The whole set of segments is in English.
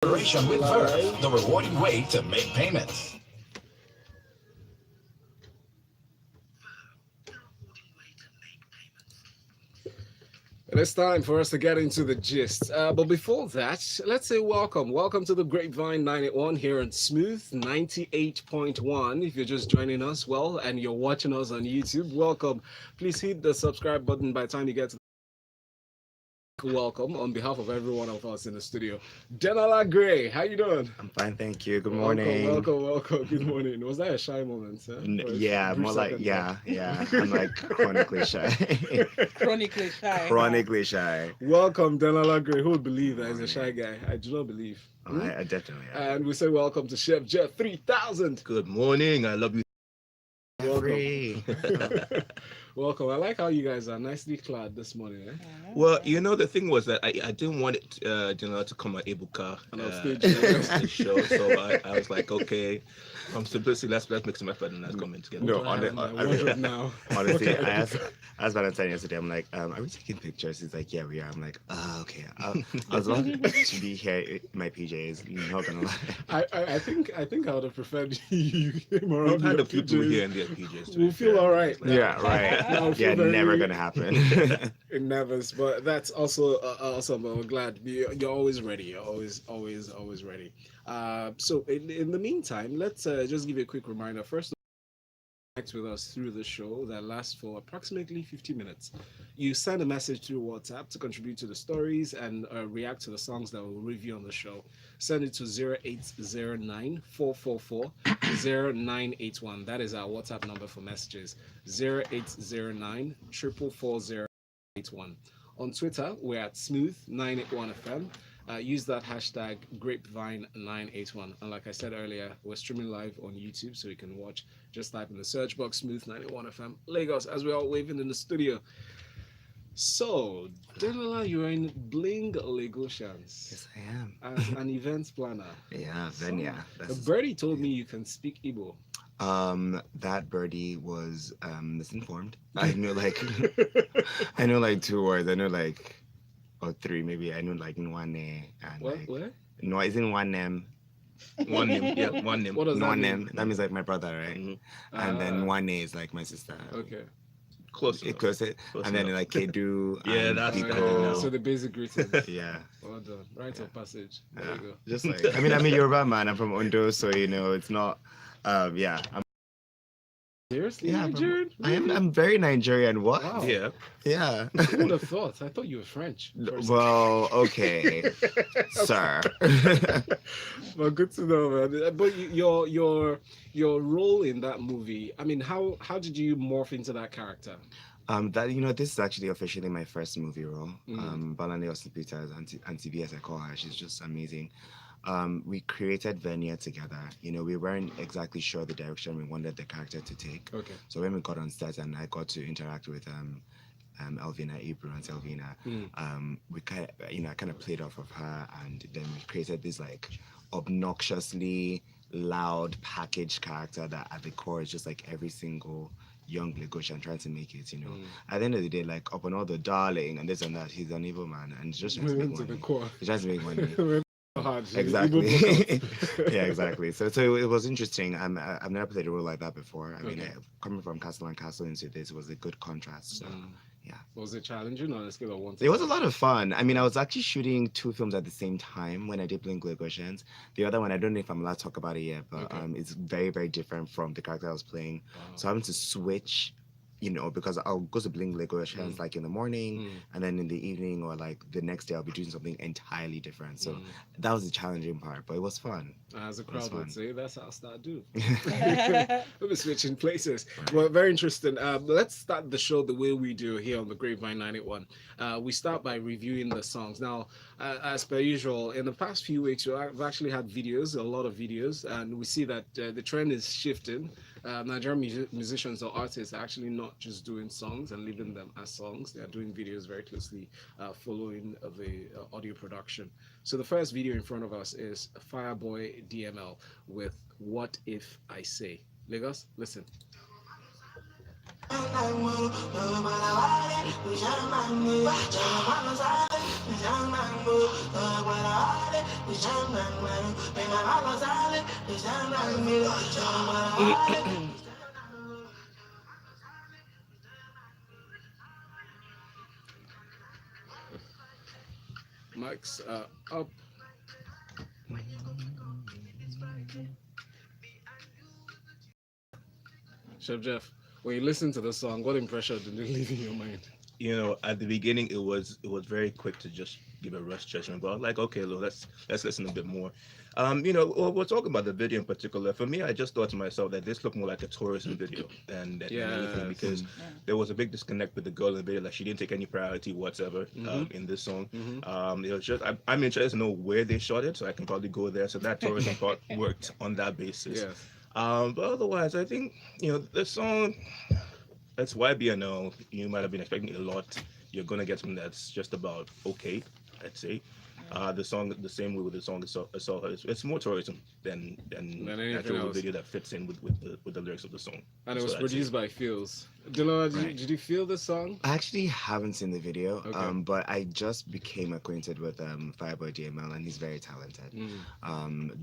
With Verve, the rewarding way to make payments. It's time for us to get into the gist. But before that, let's say welcome. Welcome to the Grapevine 91 here on Smooth 98.1. If you're just joining us, well, and you're watching us on YouTube, welcome. Please hit the subscribe button by the time you get to welcome on behalf of every one of us in the studio. Denala Gray, how you doing? I'm fine, thank you. Good morning. Welcome. Good morning. Was that a shy moment? Yeah, more like yeah. I'm like chronically shy. Chronically shy. Chronically shy. Welcome, Denala Gray. Who would believe that he's a shy guy? I do not believe. Oh, I definitely am. And we say welcome to Chef Jeff 3000. Good morning. I love you. Free. Welcome. I like how you guys are nicely clad this morning. Eh? Well, you know, the thing was that I didn't want it, to come at Ibuka stage show, so I was like, okay, from simplicity, let's make some effort and let's come in together. No, Now. Honestly, I asked Valentine yesterday. I'm like, are we taking pictures? He's like, yeah, we are. I'm like, oh, okay. I was lucky to be here in my PJs. Not gonna lie. I think I would have preferred you came around. We've had a few PJs. people here in their PJs. We'll feel all right. Yeah, right. Yeah, never gonna happen. It never, but that's also awesome. But we're glad you're always ready. You're always ready. So in the meantime, let's just give you a quick reminder. First, connect with us through the show that lasts for approximately 50 minutes. You send a message through WhatsApp to contribute to the stories and react to the songs that we'll review on the show. Send it to 0809 444 0981. That is our WhatsApp number for messages. 0809 444 0981. On Twitter, we're at Smooth981FM. Use that hashtag Grapevine981. And like I said earlier, we're streaming live on YouTube, so you can watch. Just type in the search box Smooth981FM Lagos as we're all waving in the studio. So, Denola, you're in Bling Lagosians. Yes, I am. As an events planner. Yeah, then yeah. The birdie told me you can speak Igbo. That birdie was misinformed. I know like 2 words. I know like or 3 maybe. I know like Nwane and What? like What? no, it's in one name. One name, yeah, one name. What does that One mean? name. That means like my brother, right? Mm-hmm. And then one is like my sister. Okay. Close It enough. goes it, Close and then enough. like Kedu. Yeah, and that's Biko. good now. So the basic greetings. Yeah. Well done. Rite of passage. There Yeah. you go. Just like I mean, I'm a Yoruba man. I'm from Ondo, so you know it's not. Yeah. Seriously, Yeah, Nigerian? I'm very Nigerian. What? Wow. Yeah. Yeah. Who would have thought? I thought you were French. Well, okay, sir. Well, good to know, man. But your role in that movie, I mean, how did you morph into that character? This is actually officially my first movie role. Balane Austin Peters, Auntie B as I call her, she's just amazing. We created Venia together. You know, we weren't exactly sure the direction we wanted the character to take. Okay. So when we got on set and I got to interact with Elvina, April and Selvina, we I kind of played off of her, and then we created this like obnoxiously loud packaged character that at the core is just like every single young Lagosian trying to make it, you know. At the end of the day, like up on all the darling and this and that, he's an evil man and just trying to make To the money. core. He's trying to make money. Hard. Exactly. Yeah, exactly. So it was interesting. I've never played a role like that before. I mean, coming from Castle and Castle into this was a good contrast. So yeah. Was it challenging on a scale of 1 to 10? It was a lot of fun. I mean, I was actually shooting 2 films at the same time when I did Blink Lagosians. The other one, I don't know if I'm allowed to talk about it yet, but it's very, very different from the character I was playing. Wow. So having to switch, you know, because I'll go to Bling Lagosians like in the morning, and then in the evening or like the next day I'll be doing something entirely different. So that was the challenging part, but it was fun. As a crowd would say, that's how Star do. We'll be switching places. Right. Well, very interesting. Let's start the show the way we do here on the Grapevine 91. We start by reviewing the songs. Now, as per usual, in the past few weeks, we've actually had videos, a lot of videos, and we see that the trend is shifting. Nigerian musicians or artists are actually not just doing songs and leaving them as songs. They are doing videos very closely following the audio production. So the first video in front of us is FireboyDML with What If I Say. Lagos, listen. Mike's up. Chef Jeff, when you listen to the song, what impression did it leave in your mind? You know, at the beginning, it was very quick to just give a rush judgment, but I was like, okay, look, let's listen a bit more. You know, we're talking about the video in particular. For me, I just thought to myself that this looked more like a tourism video than anything, because there was a big disconnect with the girl in the video. Like, she didn't take any priority whatsoever in this song. It was just I'm interested to know where they shot it, so I can probably go there. So that tourism part worked on that basis. Yes. But otherwise, I think, you know, the song, that's YBNL. You might have been expecting a lot. You're gonna get something that's just about okay, I'd say. The song, the same way with the song itself, it's more tourism than anything actual else. video that fits in with the lyrics of the song. And it That's was what I'd say. produced by Fields. Dylan, did you feel the song? I actually haven't seen the video, Okay. but I just became acquainted with FireboyDML, and he's very talented.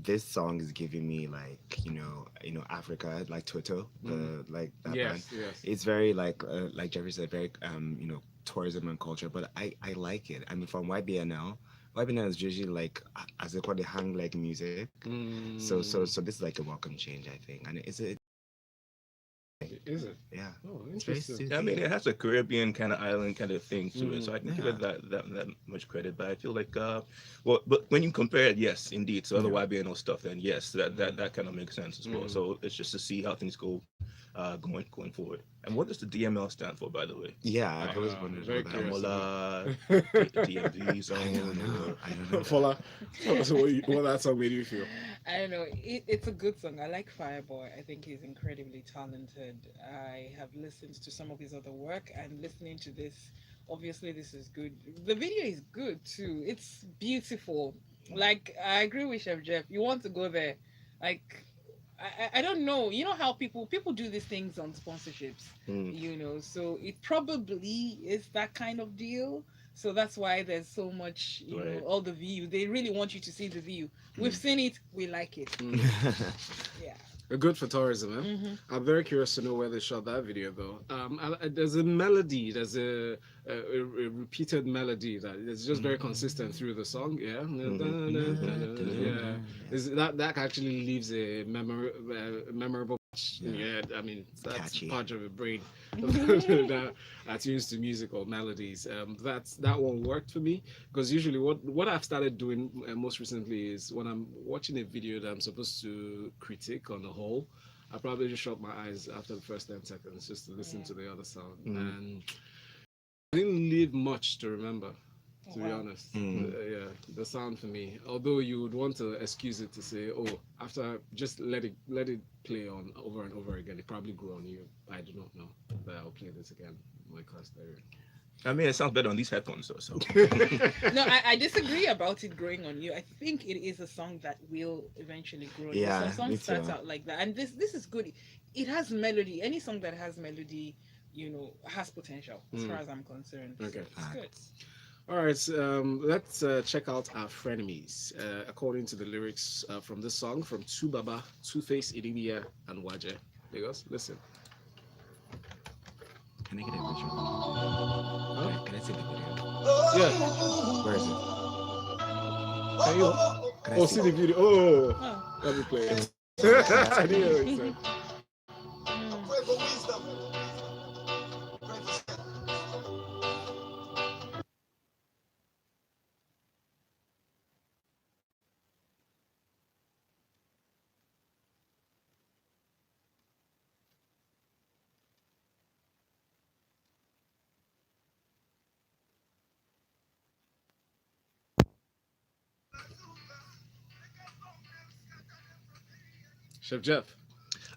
This song is giving me like you know Africa, like Toto, like that band. Yes. It's very like Jeffrey said, very tourism and culture, but I like it. I mean, from YBNL. YBNL is usually like, as they call it, hang like music. So this is like a welcome change, I think. And is it? Oh, Yeah. It's very interesting. soothing. I mean, it has a Caribbean kind of island kind of thing to it, so I can give Yeah. it that much credit. But I feel like, well, but when you compare it, yes, indeed, to other YBNL stuff, then yes, that kind of makes sense as well. So it's just to see how things go, going forward. And what does the DML stand for, by the way? Yeah, I've always wondered very about that. curious. Mola, DMV zone. I don't know. Fola, so what that song made you feel? I don't know. It's a good song. I like Fireboy. I think he's incredibly talented. I have listened to some of his other work, and listening to this, obviously this is good. The video is good too. It's beautiful. Like, I agree with Chef Jeff. You want to go there. Like, I don't know. You know how people do these things on sponsorships, you know, so it probably is that kind of deal. So that's why there's so much, you know, all the view. They really want you to see the view. We've seen it. We like it. Yeah. Good for tourism, eh? I'm very curious to know where they shot that video, though. There's a melody, there's a repeated melody that is just very consistent through the song. Yeah, yeah. That actually leaves a memorable. Yeah, I mean that's Catchy. part of the brain that's used to musical melodies. That one worked for me, because usually what I've started doing most recently is when I'm watching a video that I'm supposed to critique on the whole, I probably just shut my eyes after the first 10 seconds just to listen to the other sound, and I didn't leave much to remember. To be honest, yeah, the sound for me. Although you would want to excuse it to say, "Oh, after just let it play on over and over again, it probably grew on you." I do not know, but I'll play this again in my class there. I mean, it sounds better on these headphones, though. So No, I disagree about it growing on you. I think it is a song that will eventually grow on you. Yeah, Some me songs start too. out like that, and this is good. It has melody. Any song that has melody, you know, has potential as far as I'm concerned. Okay. So it's good. All right, let's check out our Frenemies. According to the lyrics from this song, from Tubaba, Two-Face, Idibia, and Waje. Lagos, listen. Can I get a visual? Can I see the video? Yeah. Where is it? Can you? Can I Oh, see the video. Oh, Oh. let me play it. I didn't hear what you said. Chef Jeff.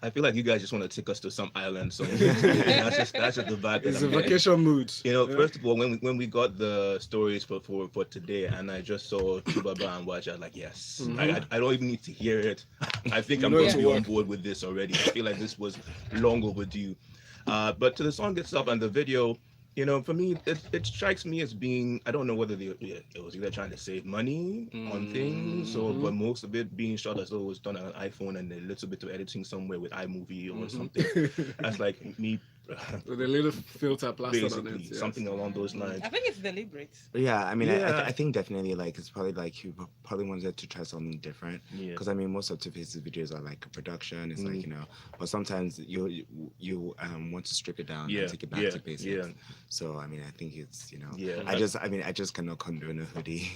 I feel like you guys just want to take us to some island. So that's just the vibe. It's that a I'm getting. vacation mood. You know, Yeah. first of all, when we got the stories for today, and I just saw Chubaba and Watch, I was like, yes. I don't even need to hear it. I think I'm know going it's to be work. on board with this already. I feel like this was long overdue. But to the song itself and the video, You know, for me, it strikes me as being, I don't know whether it was either trying to save money on things, or but most of it being shot as though it was done on an iPhone and a little bit of editing somewhere with iMovie or something. That's like me. With a little filter plastered on Basically, it. Yes. something along those lines. I think it's deliberate. Yeah, I mean, Yeah. I think definitely like it's probably like he probably wanted to try something different. Yeah. Because I mean, most of Two Face's videos are like a production. It's like, you know, but sometimes you want to strip it down Yeah, and take it back yeah, to basics. yeah. So I mean, I think it's, you know, Yeah. I just cannot condone a hoodie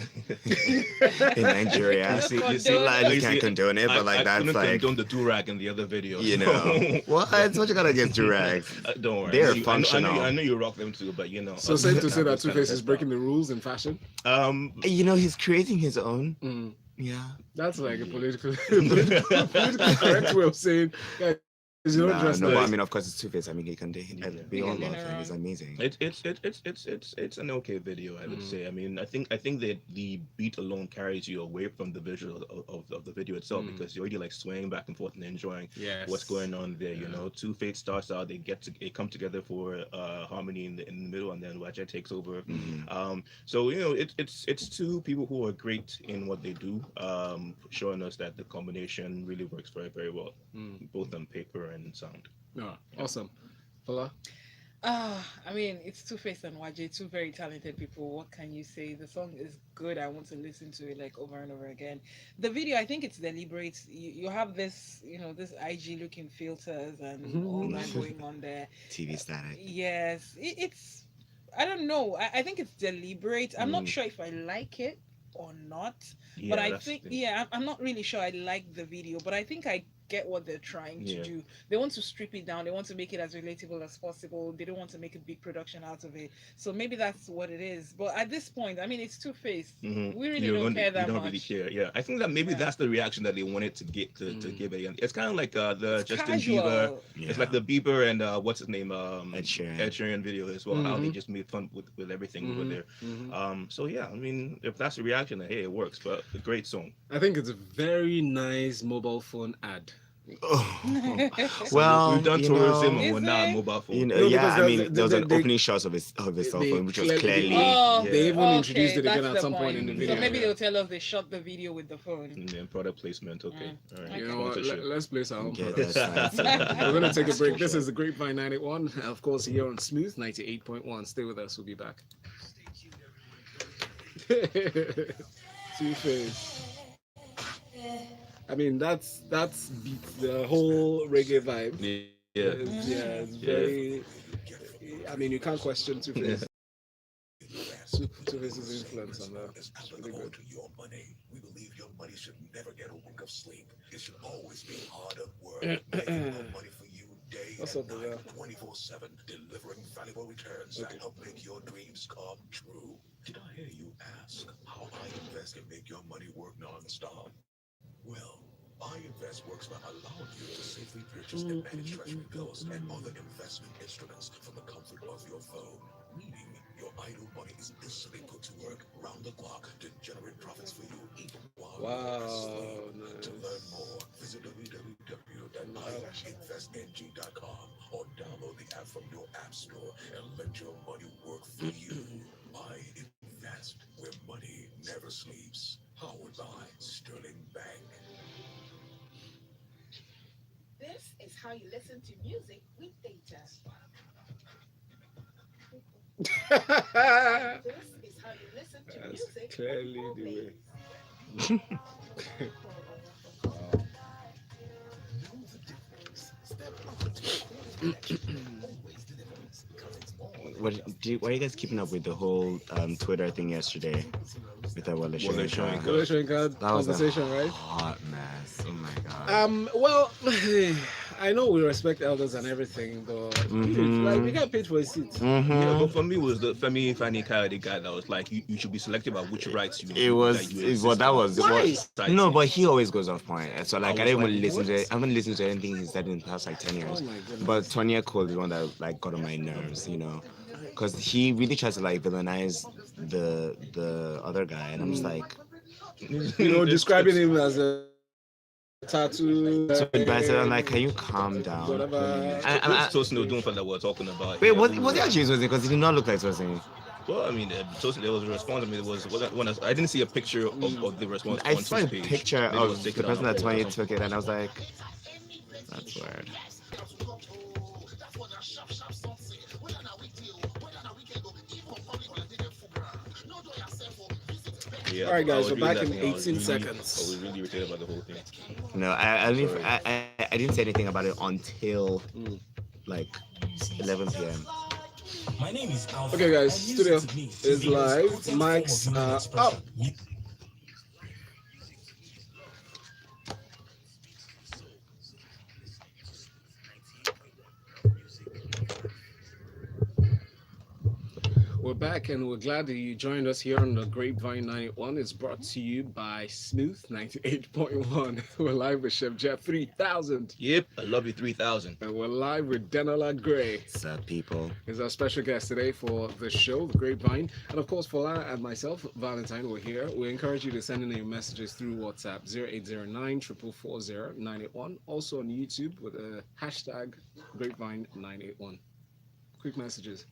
in Nigeria. You see- I you just see- can't condone it, but like I that's couldn't like, condone the do-rag in the other video. you so- know, what? What you got against durags? Don't worry. They're I know- functional. I know you rock them too, but you know. So safe to say that Two Two-Face is breaking the rules in fashion. You know, he's creating his own. Yeah. That's like a political correct way of saying, guys, you don't dress No, but nice. I mean, of course, it's Two-Face. I mean, he can be He all can love do him. no He's wrong. amazing. It's an okay video, I would say. I mean, I think that the beat alone carries you away from the visual of the video itself, because you're already like swaying back and forth and enjoying Yes. what's going on there. You know, Two-Face starts out, they come together for harmony in the middle, and then Waja takes over. So you know, it's two people who are great in what they do, showing us that the combination really works very, very well, both on paper and sound. No, awesome. Fola? I mean, it's Two-Face and YJ, two very talented people. What can you say? The song is good. I want to listen to it like over and over again. The video, I think it's deliberate. You have this, you know, this IG looking filters and all that going on there. TV static. Yes, it's. I don't know. I think it's deliberate. I'm not sure if I like it or not. But I that's think, the thing. yeah, I'm not really sure I like the video, but I think I get what they're trying to Yeah. do. They want to strip it down. They want to make it as relatable as possible. They don't want to make a big production out of it. So maybe that's what it is. But at this point, I mean, it's Two-Face. We really don't care that you don't much. really care. Yeah, I think that maybe Yeah. that's the reaction that they wanted to get to give it. And it's kind of like the It's Justin casual. Bieber. Yeah. It's like the Bieber and what's his name, Ed Sheeran. Ed Sheeran video as well. How they just made fun with everything over there. So yeah, I mean, if that's the reaction, then hey, it works. But a great song. I think it's a very nice mobile phone ad. Well, We've done you tourism know, and we're Is not it? mobile phone. You know, No, yeah, because I mean, they- there was an they- opening shot of his cell phone, which was clearly. Oh, They even okay, introduced it again that's at the some point in the point. video. So maybe they'll tell us they shot the video with the phone. And then product placement. Okay. All right. You know what? Sponsorship. Let's place our own Okay, product. that's We're going to take a break. This is the Grapevine 91. Of course, here on Smooth 98.1. Stay with us. We'll be back. Two-Face. I mean, that's beat the whole reggae vibe. Yeah. It's very. I mean, you can't question Two-Face. Two-Face's influence on that. Is It's really good. to your money. We believe your money should never get a wink of sleep. It should always be hard at work, making more money for you day What's and up with night, that? 24/7, delivering valuable returns that help make your dreams come true. Did I hear you ask how I Invest can make your money work non-stop? Well, iInvest works by allowing you to safely purchase and manage treasury bills and other investment instruments from the comfort of your phone. Meaning, your idle money is instantly put to work round the clock to generate profits for you even while you're asleep. Wow, To learn more, visit www.iinvestng.com or download the app from your app store and let your money work for you. iInvest, where money never sleeps. Powered by Sterling Bank. This is how you listen to music with data. This is how you listen to That's music clearly with the way. Fola. Know the difference. Step up to always the difference. Because it's all Why are you guys keeping up with the whole Twitter thing yesterday with that Wale Wale Soyinka? Soyinka. Relation card That was conversation, a right? hot mess. Oh my god. Well, I know we respect elders and everything, but dude, like we get paid for a seat. Yeah, but for me, it was the Femi Fani Coyote guy that was like, you should be selective about which rights you. It was. that you It, insist well, that on. was. Why? No, but he always goes off point. So like, I was didn't like, even listen to what? it. I haven't listened to anything he said in the past like 10 years. Oh my goodness. But Tonya Cole is the one that like got on my nerves, you know, because he really tries to like villainize the other guy, and I'm just like, You know, describing him as a tattoo. But I'm like, can you calm down? Whatever. What's Tosin was doing for that we're talking about? Wait, Yeah, was who he actually Tosin? Because he did not look like Tosin. Well, I mean, Tosin, there was a response. I mean, it was when I didn't see a picture of the response I on saw a his page. picture Maybe it was of taken the on person a that poll or Tony something. took it, and I was like, that's weird. Yeah, All right, I guys, was we're reading back that in thing, I was 18 really- seconds. I was really irritated about the whole thing. No, I didn't say anything about it until like 11 p.m. My name is Alpha. Okay, guys, And studio music to me is the most live. potent Mics form of human are expression. up. We're back and we're glad that you joined us here on the Grapevine 91. It's brought to you by Smooth 98.1. We're live with Chef Jeff 3000. Yep, I love you 3000. And we're live with Denola Gray. What's up, people? Is our special guest today for the show, The Grapevine. And of course, Fola and myself, Valentine, we're here. We encourage you to send in your messages through WhatsApp 0809 440 981. Also on YouTube with a hashtag Grapevine981. Quick messages.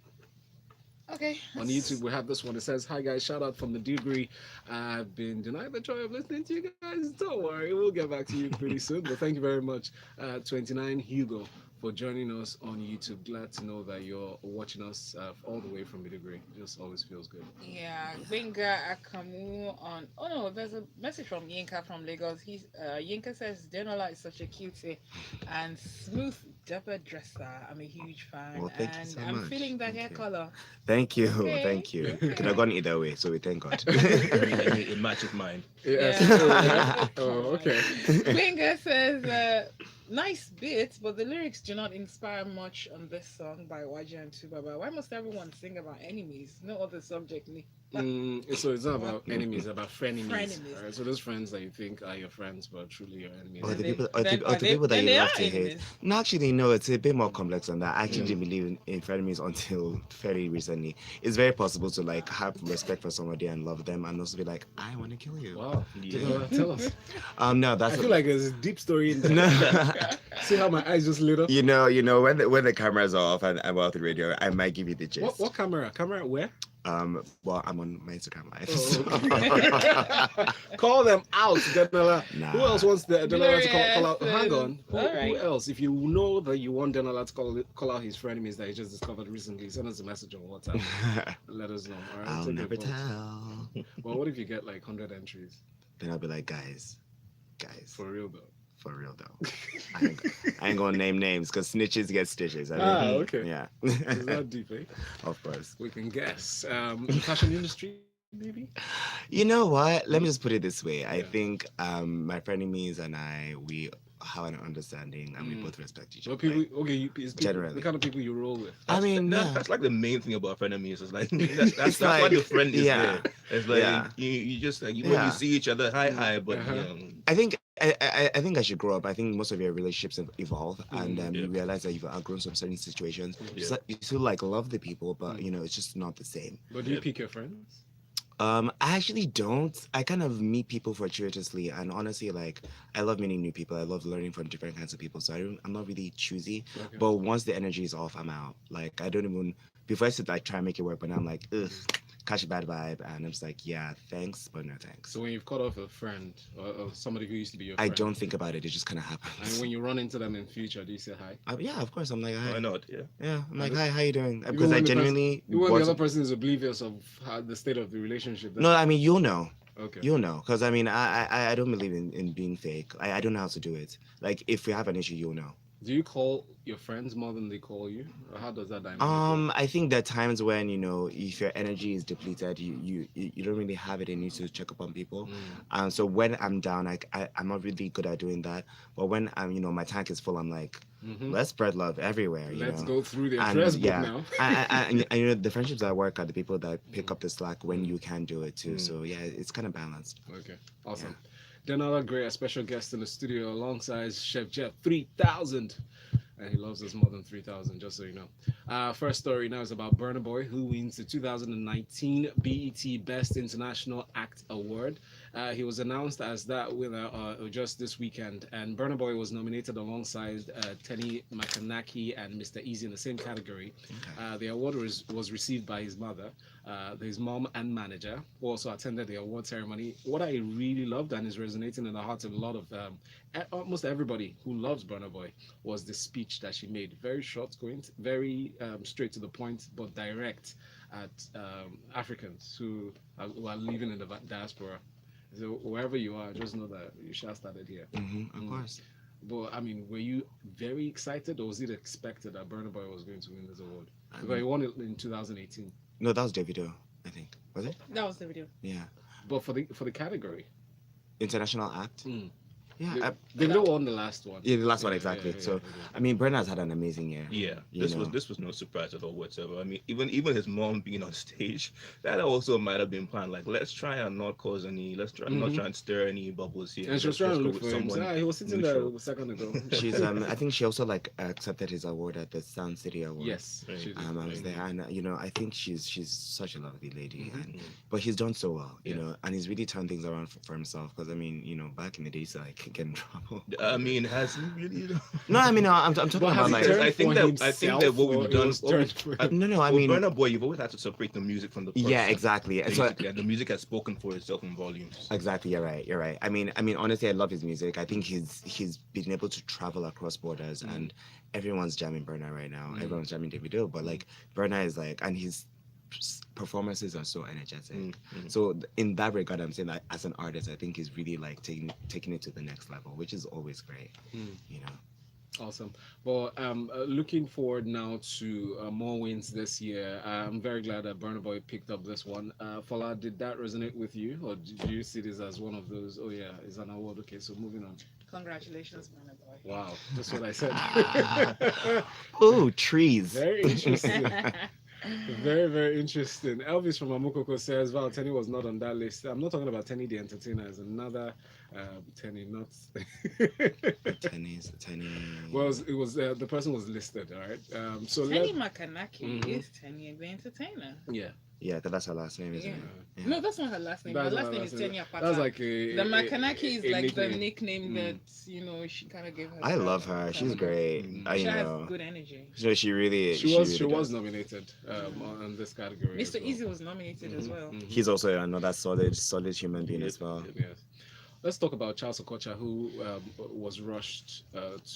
Okay. On YouTube, we have this one. It says, "Hi guys, shout out from the degree. I've been denied the joy of listening to you guys. Don't worry, we'll get back to you pretty soon. But thank you very much, 29 Hugo, for joining us on YouTube. Glad to know that you're watching us all the way from the degree. Just always feels good. Yeah, Benga Akamu on. Oh no, there's a message from Yinka from Lagos. He's Yinka says Denola is such a cutie and smooth dapper dresser. I'm a huge fan, Well, thank you and so I'm much. feeling that Thank hair you. color. Thank you, Okay. thank you. Okay. Could have gone either way, so we thank God. It matches mine. Yes. Yeah. Oh, okay. Benga says nice bits, but the lyrics do not inspire much on this song by YG and Tubaba. Why must everyone sing about enemies? No other subject. So it's not about enemies, about frenemies. Frenemies. All right, so those friends that you think are your friends, but truly your enemies. Or the Then people, they- or the, then- or are the they- people that then you they love are to hate. enemies. No, actually, no, it's a bit more complex than that. I actually didn't believe in frenemies until fairly recently. It's very possible to like have respect for somebody and love them, and also be like, I want to kill you. Wow. Yeah. Tell us. No, I that's feel like there's a deep story in there. no. See how my eyes just lit up? You know, when the cameras are off and I'm off the radio, I might give you the gist. What camera? Camera where? Well, I'm on my Instagram live. Oh, okay. Call them out, Denola. Nah. Who else wants Denola to call out? Glorious. Hang on. Who Alright. else? If you know that you want Denola to call out his frenemies that he just discovered recently, send us a message on WhatsApp. Let us know. All right. I'll Take your never vote. tell. Well, what if you get like 100 entries? Then I'll be like, guys, For real though. for real though. I ain't gonna name names because snitches get stitches. I mean, Okay. Yeah. Is that deep, eh? Of course. We can guess. Fashion industry, maybe? You know what? Let me just put it this way. I Yeah. think my frenemies and I, we have an understanding and we both respect each Well, other. people, okay, it's people, Generally. the kind of people you roll with. I mean, yeah. That's like the main thing about frenemies. It's like It's that's why like- the friend is yeah. there. It's like Yeah. you just like when Yeah. you see each other, hi, but Uh-huh. you know, I think I think as you grow up, I think most of your relationships evolve, and Yeah. you realize that you've outgrown some certain situations. Yeah. So you still like love the people, but you know it's just not the same. But do you Yeah. pick your friends? I actually don't. I kind of meet people fortuitously, and honestly, like I love meeting new people. I love learning from different kinds of people. So I'm not really choosy. Okay. But once the energy is off, I'm out. Like I don't even before I sit like try and make it work, but I'm like, ugh, catch a bad vibe, and I'm just like, yeah, thanks, but no thanks. So when you've cut off a friend or somebody who used to be your I friend, don't think about it. It just kind of and happens. when you run into them in future, do you say hi? Yeah, of course. I'm like, why hi. not? Yeah. Yeah, I'm like, And hi, how you doing? Even Because I when the genuinely Even when the want other to- person is oblivious of how the state of the relationship. No, I mean you'll know. Okay. You'll know. Because I mean I don't believe in being fake. I don't know how to do it. Like if we have an issue, you'll know. Do you call your friends more than they call you? Or how does that dynamic work? I think there are times when, you know, if your energy is depleted, you don't really have it in you to check up on people. So when I'm down, I'm not really good at doing that. But when I'm, you know, my tank is full, I'm like, Mhm. let's spread love everywhere. You Let's know? go through the And, address book yeah. now. And you know, the friendships I work are the people that pick up the slack when you can do it too. So yeah, it's kind of balanced. Okay, awesome. Denola Gray, a special guest in the studio alongside Chef Jeff 3000. And he loves us more than 3,000, just so you know. First story now is about Burna Boy, who wins the 2019 BET Best International Act Award. He was announced as that winner just this weekend, and Burna Boy was nominated alongside Tenny Makanaki and Mr. Easy in the same category. The award was received by his mother, his mom and manager, who also attended the award ceremony. What I really loved and is resonating in the hearts of a lot of almost everybody who loves Burna Boy was the speech that she made. Very short, going very straight to the point, but direct at Africans who are living in the diaspora. So wherever you are, just know that you shall started here. Of course. But I mean, were you very excited, or was it expected that Burna Boy was going to win this award? Because he won it in 2018. No, that was Davido, I think. Was it? That was the video. Yeah. But for the category, International act. Yeah. Davido won the last one. Yeah, the last one exactly. So, I mean, Burna's had an amazing year. Yeah, you know. this was no surprise at all whatsoever. I mean, even his mom being on stage, that also might have been planned. Like, let's try and not cause any, not try and stir any bubbles here. And she was trying to look for him. So, he was sitting there neutral. a second ago. She's I think she also like accepted his award at the Sound City Awards. Yes, Right. she did. I was there, and I think she's such a lovely lady, and but he's done so well, you know, and he's really turned things around for himself. Because I mean, back in the days, like get in trouble. I mean, has he really? No, I mean, I'm talking But has about he like. turned I think for that what himself, or we've it done. was turned for him? No, I With mean, Burna Boy, you've always had to separate the music from the person. yeah, exactly. So Basically, and the music has spoken for itself in volumes. exactly, you're right. I mean, honestly, I love his music. I think he's been able to travel across borders, and everyone's jamming Burna right now. Everyone's jamming Davido, but like Burna is like, and his performances are so energetic. So in that regard, I'm saying that as an artist, I think he's really like taking it to the next level, which is always great. Awesome. Well, looking forward now to more wins this year. I'm very glad that Burna Boy picked up this one. Fola, did that resonate with you, or did you see this as one of those? Oh yeah, it's an award. Okay, so moving on. Congratulations, Burna Boy. Wow, that's what I said. Oh, trees. Very interesting. Very, very interesting. Elvis from Amukoko says Valentine was not on that list. I'm not talking about Tenny the Entertainer as another Tenny, not Tenny. well, it was the person was listed, all right. So Tenny Makanaki is Tenny the Entertainer. Yeah, because that's her last name, isn't Yeah. it? No, that's not her last name. Her That's last not name her is last name. Tenny Apata. That's like The Makanaki is like the nickname that she kind of gave her. I love her. She's great. She has good energy. So she really. She was does. nominated on this category. as Mr. well. Easy was nominated as well. He's also another solid human being as well. Yes. Let's talk about Charles Okocha, who was rushed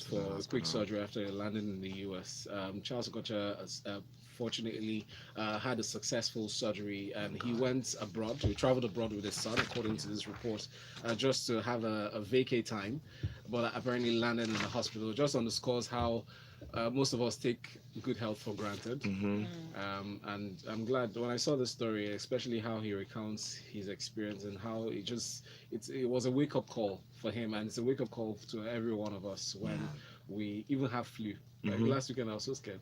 for quick surgery after he landed in the US. Charles Okocha, fortunately, had a successful surgery, and he went abroad. He traveled abroad with his son, according to this report, just to have a vacay time, but apparently landed in the hospital. Just underscores how most of us take good health for granted. And I'm glad when I saw the story, especially how he recounts his experience and how it was a wake-up call for him, and it's a wake-up call to every one of us when we even have flu. Like last weekend, I was so scared.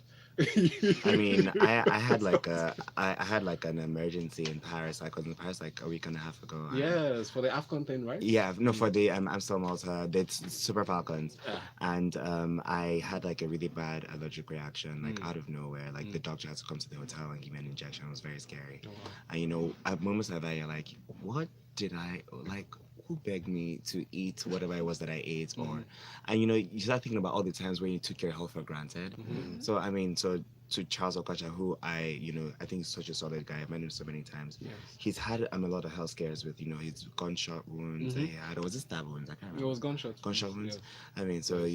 I mean, I had like an emergency in Paris. I was in Paris like a week and a half ago. Yes, for the AFCON thing, right? Yeah, no, for the Amstel Malta, the Super Falcons, and I had like a really bad allergic reaction, like out of nowhere. Like the doctor had to come to the hotel and give me an injection. It was very scary. And at moments like that, you're like, what did I like? Who begged me to eat whatever it was that I ate, and you start thinking about all the times when you took your health for granted. So I mean, so to Charles Okocha, who I think is such a solid guy. I've met him so many times. Yes. He's had a lot of health scares with his gunshot wounds. He had, or was it stab wounds? I can't remember. It was gunshot wounds. Yeah. I mean, so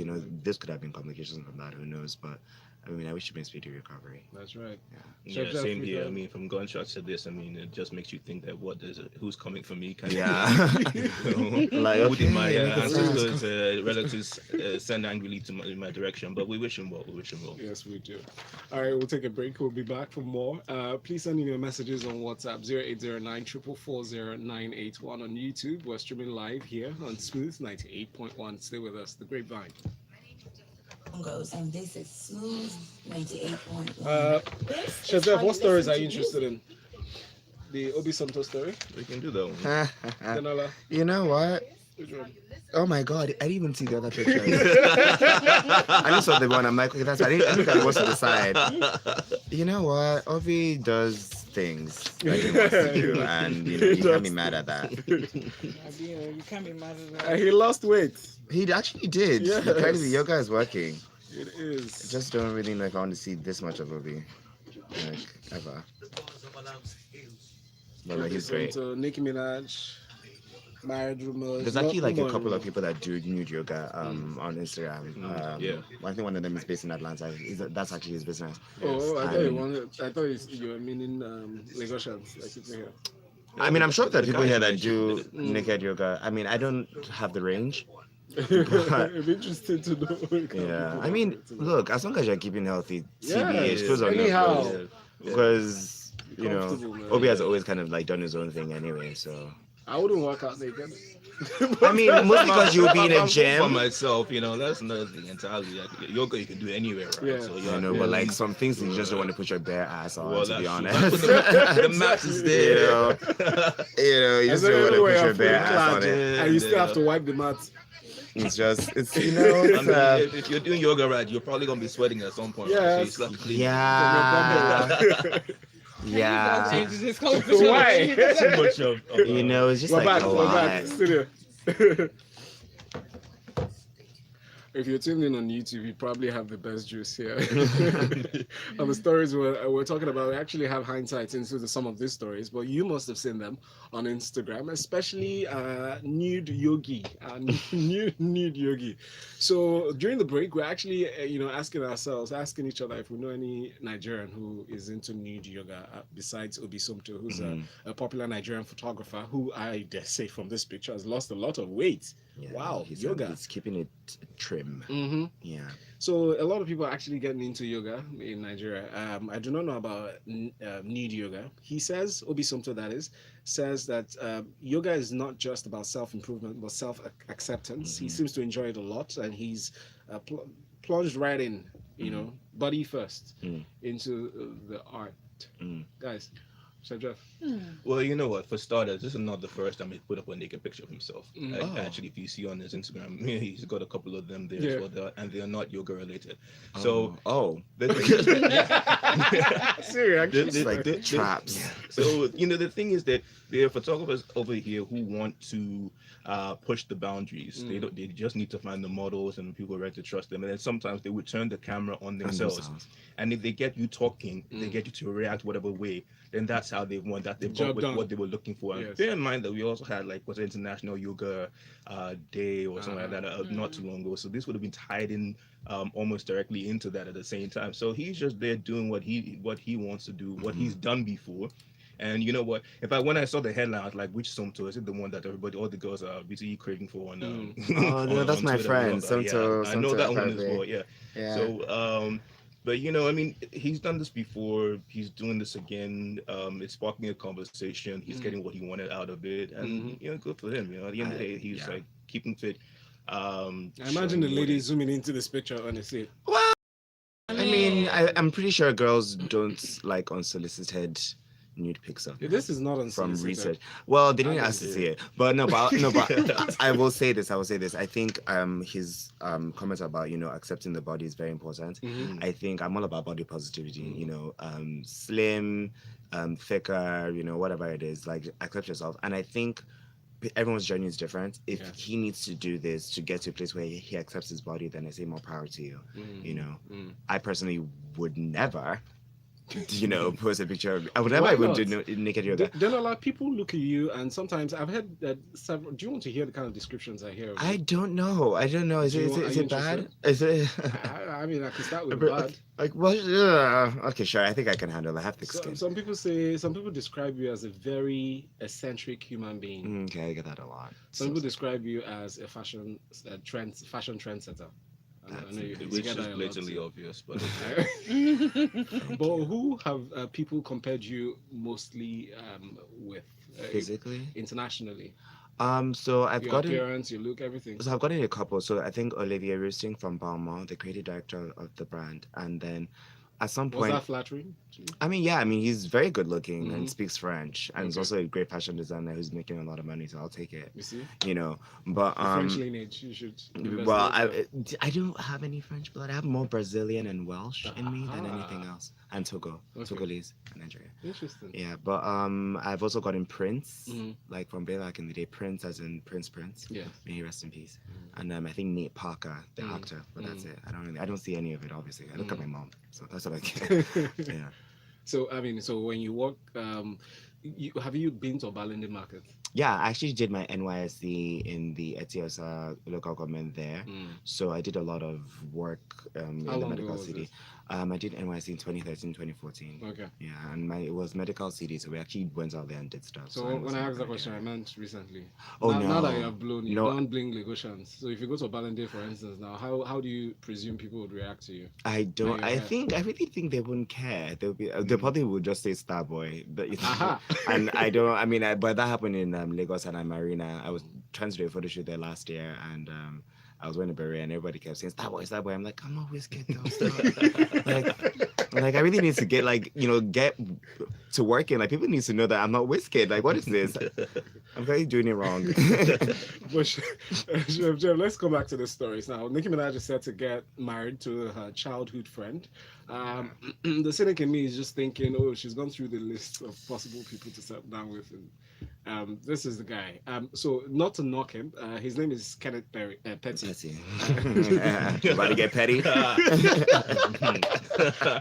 this could have been complications from that. Who knows? But I mean, I wish him a speedy recovery. That's right. Yeah, Chacha, same here. I mean, from gunshots to this, I mean, it just makes you think that who's coming for me? Kind Like, who did my okay, ancestors, relatives send angrily in my direction? But we wish him well. Yes, we do. All right, we'll take a break. We'll be back for more. Please send in your messages on WhatsApp 0809 444 981 on YouTube. We're streaming live here on Smooth 98.1. Stay with us. The Grapevine. Goes, and this is Smooth 98.1. Shazef, what stories are you interested in? The Obi Santo story? We can do that one. Danola? You know what? Which one? Oh my God, I didn't even see the other picture. I just saw the one. I'm like, okay, that's. I think that was to the side. You know what? Ovi does things that he wants to do, and you can't be mad at that. You can't be mad at that. He lost weight. He actually did. Yes. Apparently, yoga is working. It I is. just don't really know if I want to see this much of Obi, like ever. But no, he's great. So Nicki Minaj, marriage rumors. There's actually like a more couple of rumors. people that do nude yoga on Instagram. Yeah. I think one of them is based in Atlanta. That's actually his business. Oh, I thought you And- wanted. I thought you were meaning Lagosians, like people here. I mean, I'm sure there are The people guys here that mentioned do naked yoga. I mean, I don't have the range. It'd be interesting to know. Yeah. I mean, look, as long as you're keeping healthy, Yeah, TBH, clothes on your anyhow. clothes. Because, Comfortable, man. Obi has always kind of like done his own thing anyway, so. I wouldn't work out naked. I mean, mostly because you'll be in a For gym. myself, that's another thing entirely. Like, yoga you can do anywhere, right? Yeah. So I know, but like some things you just don't want to put your bare ass on, Well, to be that's true. honest. The max is there. You just And don't want to anyway, put your I'm bare fully ass on clad, it. and you still have to wipe the mat. It's just, it's, I mean, if you're doing yoga right, you're probably gonna be sweating at some point. Right? So you Yes. still have to clean. yeah. Can Yeah. you change this conversation? Why? Too much of It's just We're like back. a We're lot. back. Studio. If you're tuned in on YouTube, you probably have the best juice here. On the stories we're talking about, we actually have hindsight into some of these stories, but you must have seen them on Instagram, especially nude yogi, nude yogi. So during the break, we're actually asking each other if we know any Nigerian who is into nude yoga besides Obi Sumto, who's a popular Nigerian photographer who I dare say from this picture has lost a lot of weight. Yeah, Wow, he's yoga. He's keeping it trim. Mm-hmm. Yeah. So a lot of people are actually getting into yoga in Nigeria. I do not know about nude yoga. He says, Obi Sumto that is, says that yoga is not just about self-improvement, but self-acceptance. He seems to enjoy it a lot, and he's plunged right in, body first into the art. Guys, so Jeff. Well, you know what? For starters, this is not the first time he put up a naked picture of himself. Oh. Actually, if you see on his Instagram, he's got a couple of them there Yeah. as well, and they are not yoga related. So, Seriously, it's like the traps. So, the thing is that there are photographers over here who want to push the boundaries. They just need to find the models and people ready to trust them. And then sometimes they would turn the camera on themselves. And if they get you talking, they get you to react whatever way, then that's how they want that. They've Job got with done. what they were looking for. And Yes. bear in mind that we also had was it International Yoga Day or something like that not too long ago. So this would have been tied in almost directly into that at the same time. So he's just there doing what he wants to do, what he's done before. And you know what? When I saw the headline, I was like, which Sumto? Is it the one that all the girls are busy craving for? On, Oh, no, that's my Twitter? friend, Yeah, Sumto. I know Sumto that one as FRB. well. Yeah. Yeah. So, but I mean, he's done this before. He's doing this again. It's sparking a conversation. He's getting what he wanted out of it, and good for him. At the end of the day, he's like keeping fit. I imagine the lady zooming into this picture, honestly. Well, I mean, I'm pretty sure girls don't like unsolicited nude pics of them This is not on from research. Well, they didn't ask to see it, but I will say this. I think his comment about accepting the body is very important. I think I'm all about body positivity. Slim, thicker, whatever it is, like accept yourself. And I think everyone's journey is different. If he needs to do this to get to a place where he accepts his body, then I say more power to you. I personally would never post a picture of me. I would never even do naked yoga. Then a lot of people look at you, and sometimes I've heard that several. Do you want to hear the kind of descriptions I hear? I don't know. Is Are you it bad? Is it? I mean, I can start with bad. Okay, sure. I think I can handle. I have thick skin. Some people describe you as a very eccentric human being. Okay, I get that a lot. Some people describe you as a fashion trendsetter. I know you Which get is that a lot blatantly too. obvious, but But who have people compared you mostly with Physically? internationally? So I've Your gotten appearance, your look, everything. So I've gotten a couple. So I think Olivia Roosting from Balmain, the creative director of the brand, and then at some Was point, that flattering to you? I mean, yeah, I mean, he's very good looking Mhm. and speaks French, and he's Okay. also a great fashion designer who's making a lot of money, so I'll take it. You see? You know, but The French lineage, you should well, investigate I don't have any French blood. I have more Brazilian and Welsh in me than anything Ah. else, and Togo, Okay. Togolese, and Nigeria. that. Interesting. Yeah, but I've also gotten Prince, Mhm. like from way back in the day. Prince, as in Prince. Yes. May he rest in peace. And I think Nate Parker, the Mm. actor, but that's Mm. it. I don't see any of it. Obviously, I look at Mm. my mom, so that's what I get. Yeah. So I mean, so when you walk, have you been to Balinde Market? Yeah, I actually did my NYSC in the Etiosa local government there. Mm. So I did a lot of work in How the long medical ago was city. this? I did NYSC in 2013, 2014. Okay. Yeah, and it was medical city, so we actually went out there and did stuff. So I when was I in asked that good question, I area. meant recently. Oh, Now that you no. have blown, you No. don't bling Lagosians. So if you go to Balinde, for instance, now how do you presume people would react to you? I don't. you're here. I really think they wouldn't care. They'll be. They Mm. probably would just say Starboy. But Aha. and I don't. I mean, but that happened in Lagos and Marina. I was trying to do a photo shoot there last year, and I was wearing a beret, and everybody kept saying Starboy, Starboy. I'm like, I'm not Wizkid though. Stop. like I really need to get get to working. Like people need to know that I'm not Wizkid. Like what is this? I'm very doing it wrong. But Chef Jeff, let's go back to the stories now. Nicki Minaj is set to get married to her childhood friend. The cynic in me is just thinking, oh, she's gone through the list of possible people to settle down with, and this is the guy. So not to knock him, his name is Kenneth Petty. Petty. About to get petty.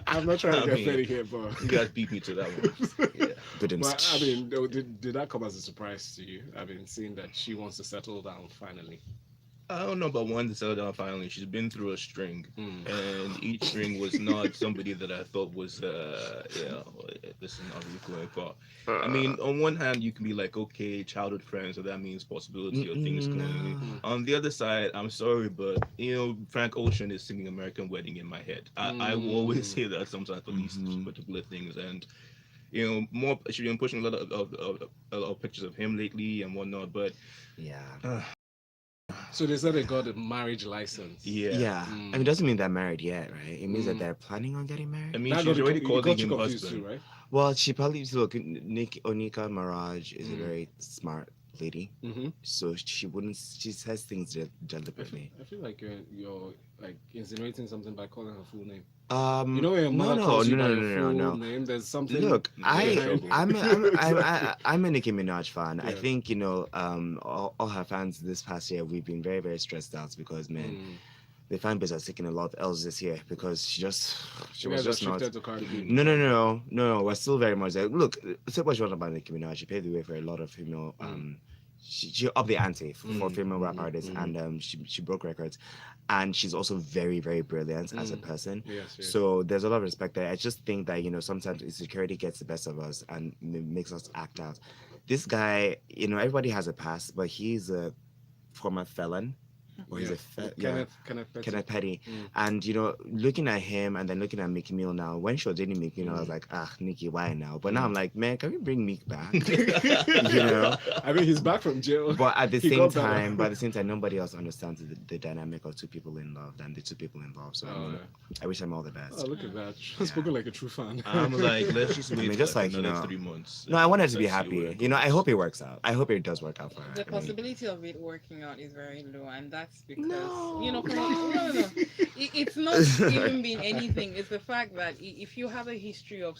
I'm not trying to I get mean, petty here, but You guys beat me to that one. Yeah. but I mean, did that come as a surprise to you? I mean, seeing that she wants to settle down finally. I don't know about one to settle down finally. She's been through a string, Mm. and each string was not somebody that I thought was, this is not really going far. I mean, on one hand, you can be like, okay, childhood friends, so that means possibility of things going. On the other side, I'm sorry, but Frank Ocean is singing American Wedding in my head. I will always say that sometimes for these particular things, and more. She's been pushing a lot of pictures of him lately and whatnot, but Yeah. So they said they got a marriage license. Yeah. I mean, it doesn't mean they're married yet, right? It means that they're planning on getting married. I mean, That she's got already you calling got you him confused husband. too, right? Well, she probably look. Onika Maraj is a very smart lady, Mm-hmm. so she wouldn't. She says things deliberately. I feel like you're like insinuating something by calling her full name. You You know when your mother calls you by your full name, there's something. Look, behind it. I'm a Nicki Minaj fan. I Yeah. think all her fans this past year we've been very very stressed out because man, the fan base has taken a lot of L's this year because she You was guys are just not. shifted to Cardi B. No. We're still very much like, look. Say what you want about Nicki Minaj. She paved the way for a lot of female. She upped the ante for female rap artists, and she broke records, and she's also very very brilliant as a person. Yes. So there's a lot of respect there. I just think that sometimes insecurity gets the best of us and makes us act out. This guy, everybody has a past, but he's a former felon. Or he's Kenneth Petty. And looking at him and then looking at Mickey Mill now, when she was dating Mickey Mill, I was like, Nikki, why now? But now I'm like, man, can we bring Meek back? I mean, he's back from jail. But at the He same got better. time, nobody else understands the dynamic of two people in love than the two people involved. So I wish them all the best. Oh, look at that! Spoken like a true fan. I'm like, let's just wait just for like, another 3 months. No, I want her to be Let's see where happy. it I goes. hope it works out. I hope it does work out for her. The I mean, possibility of it working out is very low, and that's because No. no. It's not even been anything. It's the fact that if you have a history of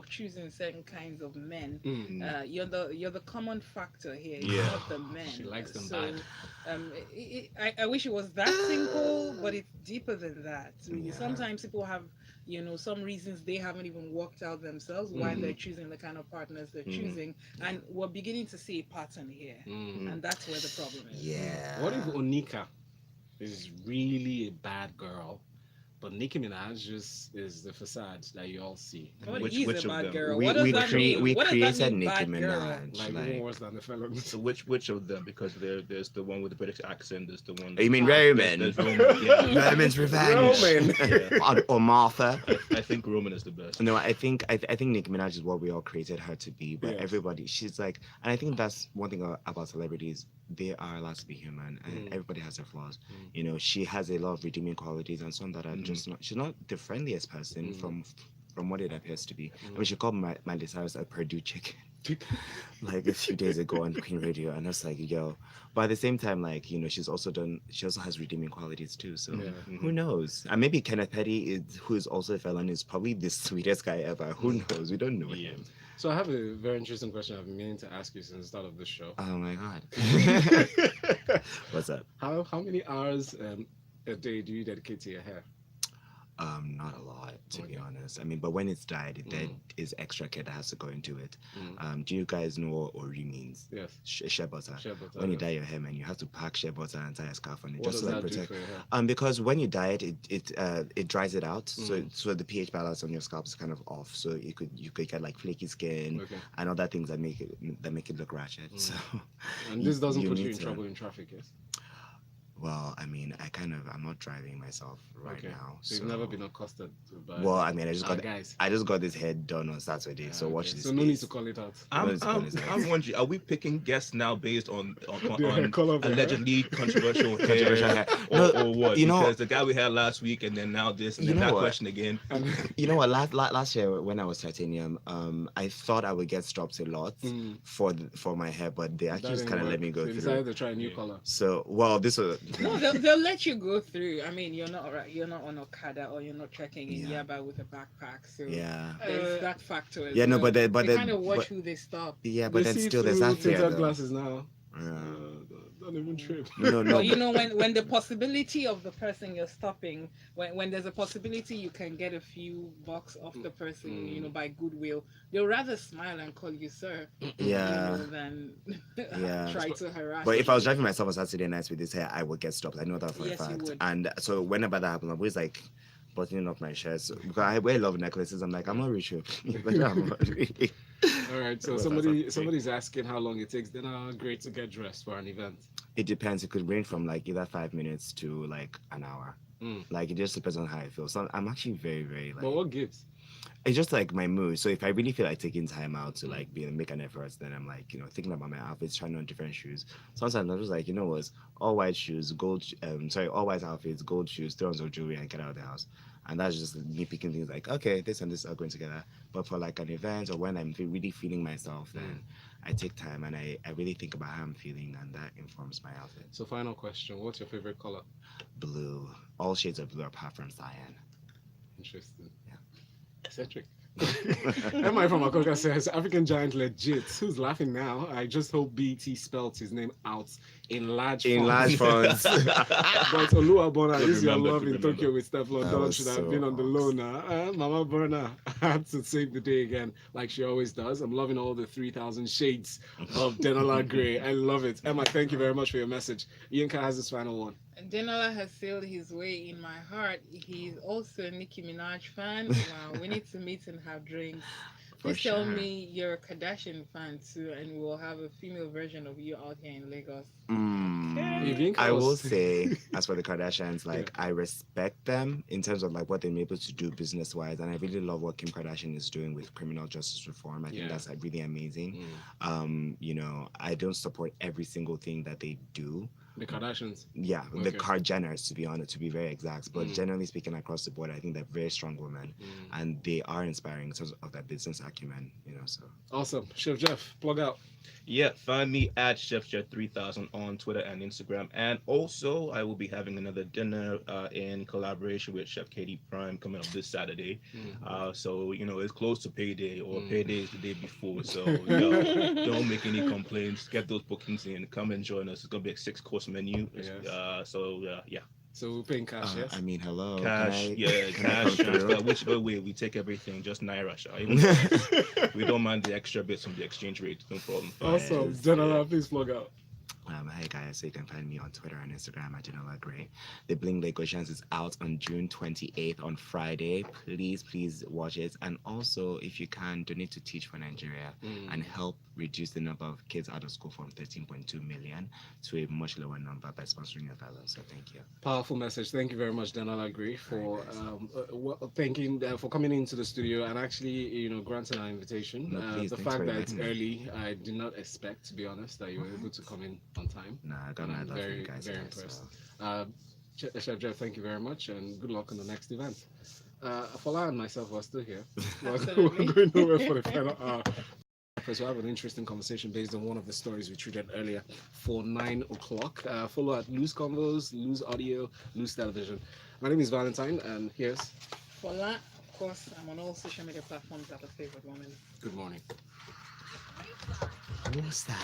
choosing certain kinds of men, you're the common factor here. It's Yeah. not the men. She likes them so, bad. I wish it was that simple, but it's deeper than that. Yeah. Sometimes people have some reasons they haven't even worked out themselves why they're choosing the kind of partners they're choosing, and we're beginning to see a pattern here, and that's where the problem is. Yeah. What if Onika is really a bad girl, but Nicki Minaj just is the facade that you all see? What Which is a of bad them? girl? We What does that mean? we What does that created mean, Nicki bad girl? Minaj. Like Like, even worse than the felons. So which of them? Because there's the one with the British accent. There's the one. you mean There's Roman? Roman. Yeah. Roman's revenge. Roman. Yeah. Or Martha. I think Roman is the best. No, I think Nicki Minaj is what we all created her to be. But Yes. everybody, she's like, and I think that's one thing about celebrities. They are allowed to be human, and everybody has their flaws. She has a lot of redeeming qualities and some that are just not. She's not the friendliest person from what it appears to be. I mean, she called Miley Cyrus a Purdue chicken. Like a few days ago on Queen Radio, and I was like, yo. But at the same time, like, she also has redeeming qualities too. So who knows? And maybe Kenneth Petty, who is also a felon, is probably the sweetest guy ever. Who knows? We don't know him. So I have a very interesting question I've been meaning to ask you since the start of the show. Oh my god. What's up? How many hours a day do you dedicate to your hair? Not a lot, to be honest. I mean, but when it's dyed, there is extra care that has to go into it. Do you guys know what Ori means? Yes. Shea butter. Shea butter, When you yes. dye your hair, man, you have to pack shea butter and tie a scarf on it What just does to like that do protect. for your hair? Because when you dye it dries it out, so the pH balance on your scalp is kind of off. So you could get like flaky skin and other things that make it look ratchet. So And this doesn't put you need in to- trouble in traffic, yes? Well, I mean, I'm not driving myself right now. So you've never been accosted by Well, I mean, I just guys. got this hair done on Saturday. So watch this. So no need to call it out. I'm wondering, are we picking guests now based on hair color of their allegedly controversial Controversial hair, hair. or what? You know- Because the guy we had last week, and then now this, and You then know that what? question again. You know what? Last year when I was titanium, I thought I would get stopped a lot for my hair, but they actually just kind of let me go so you through. decided to try a new color. So this was No, they'll let you go through. I mean, you're not on Okada or you're not trekking in Yeah. Yaba with a backpack, so yeah. there's that factor. As Yeah, no, well. but they then kind of watch but- who they stop. Yeah, but They then see still there's through that fear. tinted though. glasses now. Yeah. Don't even trip. No, But you no. know, when the possibility of the person you're stopping, when there's a possibility you can get a few bucks off the person, by goodwill, they'll rather smile and call you sir, Yeah. than Yeah. try to harass. But if you. I was driving myself on Saturday nights with this hair, I would get stopped. I know that for a Yes, you fact. would. And so whenever that happens, I'm always like buttoning up my shirt. So, because I wear love necklaces, I'm like, I'm not rich. But I'm not really. All right. So Well, somebody's asking how long it takes. Then great to get dressed for an event. It depends. It could range from like either 5 minutes to like an hour. Like it just depends on how I feel. So I'm actually very, very like. But what gives? It's just like my mood. So if I really feel like taking time out to like make an effort, then I'm like, thinking about my outfits, trying on different shoes. Sometimes I'm just like, what? All white shoes, all white outfits, gold shoes, throw on some jewelry and get out of the house. And that's just me picking things like, okay, this and this are going together. But for like an event or when I'm really feeling myself, then I take time and I really think about how I'm feeling, and that informs my outfit. So final question: what's your favorite color? Blue. All shades of blue apart from cyan. Interesting. Yeah. Eccentric. MI from Akoka says, African Giant legit. Who's laughing now? I just hope BT spelt his name out in large fonts. But Oluwabona is your Remember, love in remember. Tokyo with Steph That London was should have so been on the low awesome. now. Mama Burna had to save the day again, like she always does. I'm loving all the 3,000 shades of Denola Gray. I love it. Emma, thank you very much for your message. Yinka has his final one. Denola has sailed his way in my heart. He's also a Nicki Minaj fan. Wow, we need to meet and have drinks. For Please tell sure. me you're a Kardashian fan too, and we'll have a female version of you out here in Lagos. If Yinka I was- will say, as for the Kardashians, like I respect them in terms of like what they're able to do business wise, and I really love what Kim Kardashian is doing with criminal justice reform. I think that's like, really amazing. I don't support every single thing that they do. The Kardashians. Yeah, the Okay. Kardashians, to be honest, to be very exact. But generally speaking, across the board, I think they're very strong women, and they are inspiring in terms of their business acumen. So Awesome. Chef Jeff, plug out. Yeah, find me at ChefJet3000 on Twitter and Instagram. And also, I will be having another dinner in collaboration with Chef Katie Prime coming up this Saturday. So, it's close to payday, or payday is the day before. So, don't make any complaints. Get those bookings in. Come and join us. It's going to be a 6-course menu. Yes. Yeah. So we're paying cash, yes? I mean, hello. Cash, Can I cash, come through? transfer, whichever way, we take everything, just Naira. We don't mind the extra bits from the exchange rate, no problem. Awesome. Denola, please plug out. Hey guys, so you can find me on Twitter and Instagram at Denola Gray. The Bling Lagosians is out on June 28th on Friday. Please watch it. And also, if you can, donate to Teach for Nigeria and help reduce the number of kids out of school from 13.2 million to a much lower number by sponsoring a fellow. So thank you. Powerful message. Thank you very much, Denola Gray, for for coming into the studio and actually, granting our invitation. No, please, the thanks fact for that it's inviting early, I did not expect, to be honest, that you were able to come in on time. Nah, I got And my I'm love for very, you guys. very here, impressed. so. Chef Jeff, thank you very much, and good luck on the next event. Fola and myself are still here. We're going nowhere for the final hour. Because we have an interesting conversation based on one of the stories we treated earlier for 9 o'clock. Follow at Loose Convos, Loose Audio, Loose Television. My name is Valentine, and here's Fola, of course, I'm on all social media platforms at the favorite woman. Good Morning. What's that?